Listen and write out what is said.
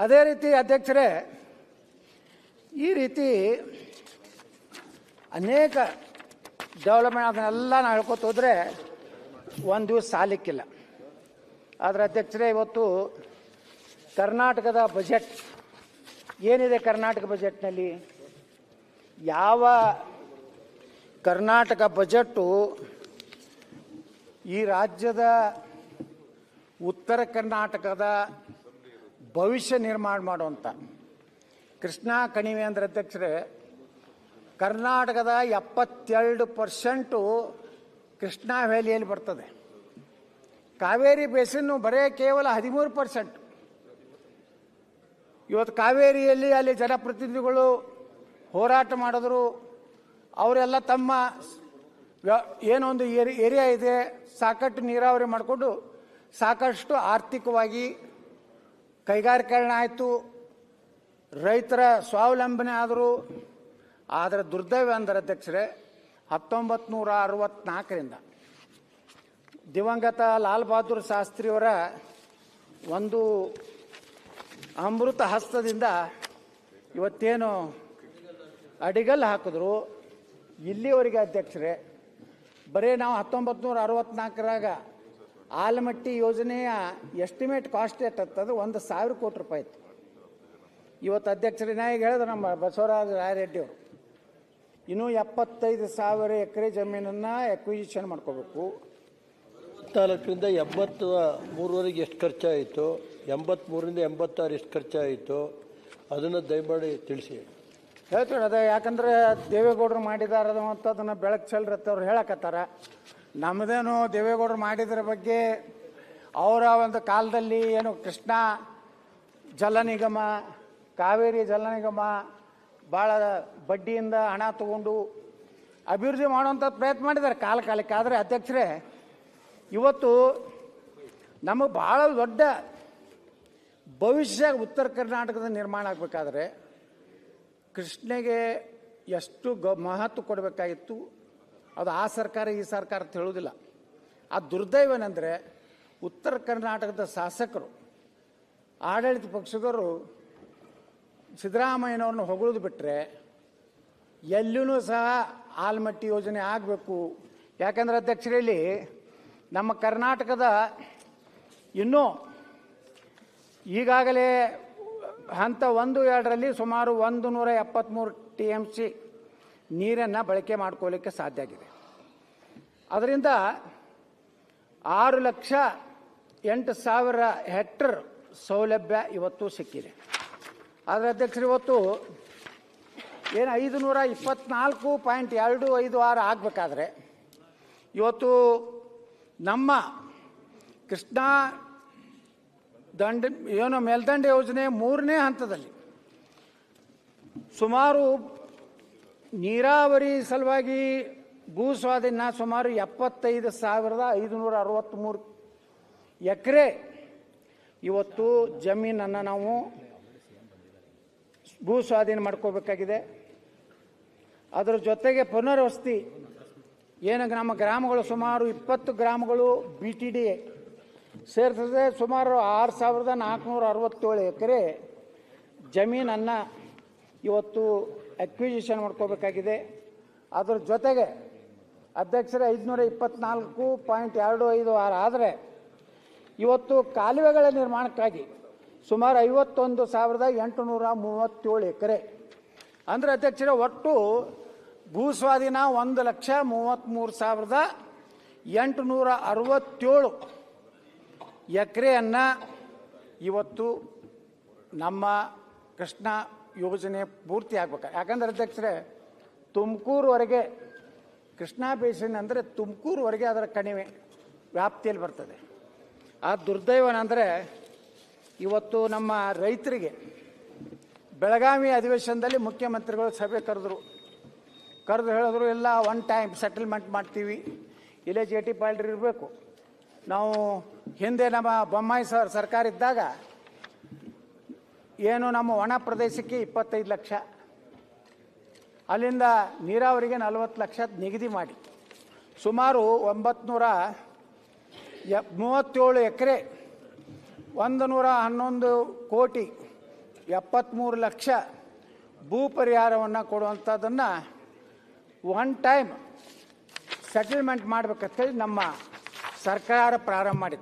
ಅದೇ ರೀತಿ ಅಧ್ಯಕ್ಷರೇ, ಈ ರೀತಿ ಅನೇಕ ಡೆವಲಪ್ಮೆಂಟ್ ಅದನ್ನೆಲ್ಲ ನಾವು ಹೇಳ್ಕೊತ ಹೋದರೆ ಒಂದು ದಿವಸ ಸಾಲಿಕ್ಕಿಲ್ಲ. ಆದರೆ ಅಧ್ಯಕ್ಷರೇ, ಇವತ್ತು ಕರ್ನಾಟಕದ ಬಜೆಟ್ ಏನಿದೆ, ಕರ್ನಾಟಕ ಬಜೆಟ್ನಲ್ಲಿ ಯಾವ ಕರ್ನಾಟಕ ಬಜೆಟ್ಟು ಈ ರಾಜ್ಯದ ಉತ್ತರ ಕರ್ನಾಟಕದ ಭವಿಷ್ಯ ನಿರ್ಮಾಣ ಮಾಡುವಂಥ ಕೃಷ್ಣಾ ಕಣಿವೆ ಅಂದ್ರೆ ಅಧ್ಯಕ್ಷರೇ, ಕರ್ನಾಟಕದ 72% ಕೃಷ್ಣಾ ವ್ಯಾಲಿಯಲ್ಲಿ ಬರ್ತದೆ. ಕಾವೇರಿ ಬೇಸಿನ್ನು ಬರೇ ಕೇವಲ 13%. ಇವತ್ತು ಕಾವೇರಿಯಲ್ಲಿ ಅಲ್ಲಿ ಜನಪ್ರತಿನಿಧಿಗಳು ಹೋರಾಟ ಮಾಡಿದ್ರು. ಅವರೆಲ್ಲ ತಮ್ಮ ಏನೊಂದು ಏರಿಯಾ ಇದೆ ಸಾಕಷ್ಟು ನೀರಾವರಿ ಮಾಡಿಕೊಂಡು ಸಾಕಷ್ಟು ಆರ್ಥಿಕವಾಗಿ ಕೈಗಾರಿಕರಣ ಆಯಿತು, ರೈತರ ಸ್ವಾವಲಂಬನೆ ಆದರು. ಆದರೆ ದುರ್ದೈವ ಅಂದರೆ ಅಧ್ಯಕ್ಷರೇ, 1964ರಿಂದ ದಿವಂಗತ ಲಾಲ್ ಬಹದ್ದೂರ್ ಶಾಸ್ತ್ರಿಯವರ ಒಂದು ಅಮೃತ ಹಸ್ತದಿಂದ ಇವತ್ತೇನು ಅಡಿಗಲ್ಲು ಹಾಕಿದ್ರು, ಇಲ್ಲಿವರೆಗೆ ಅಧ್ಯಕ್ಷರೇ ಬರೀ ನಾವು 1964ರಾಗ ಆಲಮಟ್ಟಿ ಯೋಜನೆಯ ಎಸ್ಟಿಮೇಟ್ ಕಾಸ್ಟ್ ಎಷ್ಟಂತಂದ್ರೆ 1,000 ಕೋಟಿ ರೂಪಾಯಿ ಇತ್ತು. ಇವತ್ತು ಅಧ್ಯಕ್ಷರೇ ನಾ ಈಗ ಹೇಳಿದ್ರು ನಮ್ಮ ಬಸವರಾಜ ರಾಯರೆಡ್ಡಿ ಅವರು ಇನ್ನೂ 75,000 ಎಕರೆ ಜಮೀನನ್ನು ಎಕ್ವಿಜಿಷನ್ ಮಾಡ್ಕೋಬೇಕು. 4ರಿಂದ 83ವರೆಗೆ ಎಷ್ಟು ಖರ್ಚಾಯಿತು, 83ರಿಂದ 86 ಎಷ್ಟು ಖರ್ಚಾಯಿತು, ಅದನ್ನು ದಯಮಾಡಿ ತಿಳಿಸಿ. ಹೇಳ್ತೀವಿ ಅದೇ, ಯಾಕಂದರೆ ದೇವೇಗೌಡರು ಮಾಡಿದಾರ ಅಂತ ಅದನ್ನು ಬೆಳಕು ಚೆಲ್ರತ್ತ ಅವ್ರು ಹೇಳಕತ್ತಾರ. ನಮ್ಮದೇನು ದೇವೇಗೌಡರು ಮಾಡಿದ್ರ ಬಗ್ಗೆ ಅವರ ಒಂದು ಕಾಲದಲ್ಲಿ ಏನು ಕೃಷ್ಣಾ ಜಲ ನಿಗಮ, ಕಾವೇರಿ ಜಲ ನಿಗಮ ಭಾಳ ಬಡ್ಡಿಯಿಂದ ಹಣ ತಗೊಂಡು ಅಭಿವೃದ್ಧಿ ಮಾಡುವಂಥ ಪ್ರಯತ್ನ ಮಾಡಿದ್ದಾರೆ ಕಾಲಕ್ಕೆ. ಆದರೆ ಅಧ್ಯಕ್ಷರೇ, ಇವತ್ತು ನಮಗೆ ಭಾಳ ದೊಡ್ಡ ಭವಿಷ್ಯ ಉತ್ತರ ಕರ್ನಾಟಕದ ನಿರ್ಮಾಣ ಆಗಬೇಕಾದ್ರೆ ಕೃಷ್ಣೆಗೆ ಎಷ್ಟು ಮಹತ್ವ ಕೊಡಬೇಕಾಗಿತ್ತು, ಅದು ಆ ಸರ್ಕಾರ ಈ ಸರ್ಕಾರ ಹೇಳುವುದಿಲ್ಲ. ಆ ದುರ್ದೈವನೆಂದರೆ ಉತ್ತರ ಕರ್ನಾಟಕದ ಶಾಸಕರು, ಆಡಳಿತ ಪಕ್ಷದವರು ಸಿದ್ದರಾಮಯ್ಯನವ್ರನ್ನ ಹೊಗಳೋದು ಬಿಟ್ಟರೆ ಎಲ್ಲೂ ಸಹ ಆಲಮಟ್ಟಿ ಯೋಜನೆ ಆಗಬೇಕು. ಯಾಕಂದರೆ ಅಧ್ಯಕ್ಷರಲ್ಲಿ ನಮ್ಮ ಕರ್ನಾಟಕದ ಇನ್ನೂ ಈಗಾಗಲೇ ಹಂತ 1, 2ರಲ್ಲಿ ಸುಮಾರು 173 TMC ನೀರನ್ನು ಬಳಕೆ ಮಾಡ್ಕೊಳ್ಳಿಕ್ಕೆ ಸಾಧ್ಯ ಆಗಿದೆ. ಅದರಿಂದ 6,08,000 ಹೆಕ್ಟರ್ ಸೌಲಭ್ಯ ಇವತ್ತು ಸಿಕ್ಕಿದೆ. ಆದರೆ ಅಧ್ಯಕ್ಷರು, ಇವತ್ತು ಏನು 524.256 ಆಗಬೇಕಾದ್ರೆ ಇವತ್ತು ನಮ್ಮ ಕೃಷ್ಣಾ ಮೇಲ್ದಂಡೆ ಯೋಜನೆ 3ನೇ ಹಂತದಲ್ಲಿ ಸುಮಾರು ನೀರಾವರಿ ಸಲುವಾಗಿ ಭೂ ಸ್ವಾಧೀನ ಸುಮಾರು 75,563 ಎಕರೆ ಇವತ್ತು ಜಮೀನನ್ನು ನಾವು ಭೂ ಸ್ವಾಧೀನ ಮಾಡ್ಕೋಬೇಕಾಗಿದೆ. ಅದರ ಜೊತೆಗೆ ಪುನರ್ವಸತಿ ಏನು ನಮ್ಮ ಗ್ರಾಮಗಳು ಸುಮಾರು 20 ಗ್ರಾಮಗಳು BTD ಸೇರಿಸಿದ್ರೆ ಸುಮಾರು 6,467 ಎಕರೆ ಜಮೀನನ್ನು ಇವತ್ತು ಅಕ್ವಿಜಿಷನ್ ಮಾಡ್ಕೋಬೇಕಾಗಿದೆ. ಅದರ ಜೊತೆಗೆ ಅಧ್ಯಕ್ಷರೇ 524.256 ಆದರೆ ಇವತ್ತು ಕಾಲುವೆಗಳ ನಿರ್ಮಾಣಕ್ಕಾಗಿ ಸುಮಾರು 51,837 ಎಕರೆ. ಅಂದರೆ ಅಧ್ಯಕ್ಷರೇ, ಒಟ್ಟು ಭೂ ಸ್ವಾಧೀನ 1,33,867 ಎಕರೆಯನ್ನು ಇವತ್ತು ನಮ್ಮ ಕೃಷ್ಣಾ ಯೋಜನೆ ಪೂರ್ತಿ ಆಗ್ಬೇಕು. ಯಾಕಂದರೆ ಅಧ್ಯಕ್ಷರೇ, ತುಮಕೂರುವರೆಗೆ ಕೃಷ್ಣಾ ಬೇಸಿನ್ ಅಂದರೆ ತುಮಕೂರುವರೆಗೆ ಅದರ ಕಣಿವೆ ವ್ಯಾಪ್ತಿಯಲ್ಲಿ ಬರ್ತದೆ. ಆ ದುರ್ದೈವನಂದರೆ ಇವತ್ತು ನಮ್ಮ ರೈತರಿಗೆ ಬೆಳಗಾವಿ ಅಧಿವೇಶನದಲ್ಲಿ ಮುಖ್ಯಮಂತ್ರಿಗಳು ಸಭೆ ಕರೆದು ಹೇಳಿದ್ರು, ಇಲ್ಲ ಒನ್ ಟೈಮ್ ಸೆಟಲ್ಮೆಂಟ್ ಮಾಡ್ತೀವಿ, ಇಲ್ಲೇ JT ಪಾಟೀಲ್ ಇರಬೇಕು. ನಾವು ಹಿಂದೆ ನಮ್ಮ ಬೊಮ್ಮಾಯಿ ಸರ್ಕಾರ ಇದ್ದಾಗ ಏನು ನಮ್ಮ ಒಣ ಪ್ರದೇಶಕ್ಕೆ 25 ಲಕ್ಷ, ಅಲ್ಲಿಂದ ನೀರಾವರಿಗೆ 40 ಲಕ್ಷ ನಿಗದಿ ಮಾಡಿ ಸುಮಾರು 937 ಎಕರೆ 111 ಕೋಟಿ 73 ಲಕ್ಷ ಭೂ ಪರಿಹಾರವನ್ನು ಕೊಡುವಂಥದ್ದನ್ನು ಒನ್ ಟೈಮ್ ಸೆಟಲ್ಮೆಂಟ್ ಮಾಡಬೇಕಂತೇಳಿ ನಮ್ಮ ಸರ್ಕಾರ ಪ್ರಾರಂಭ ಮಾಡಿತ್ತು.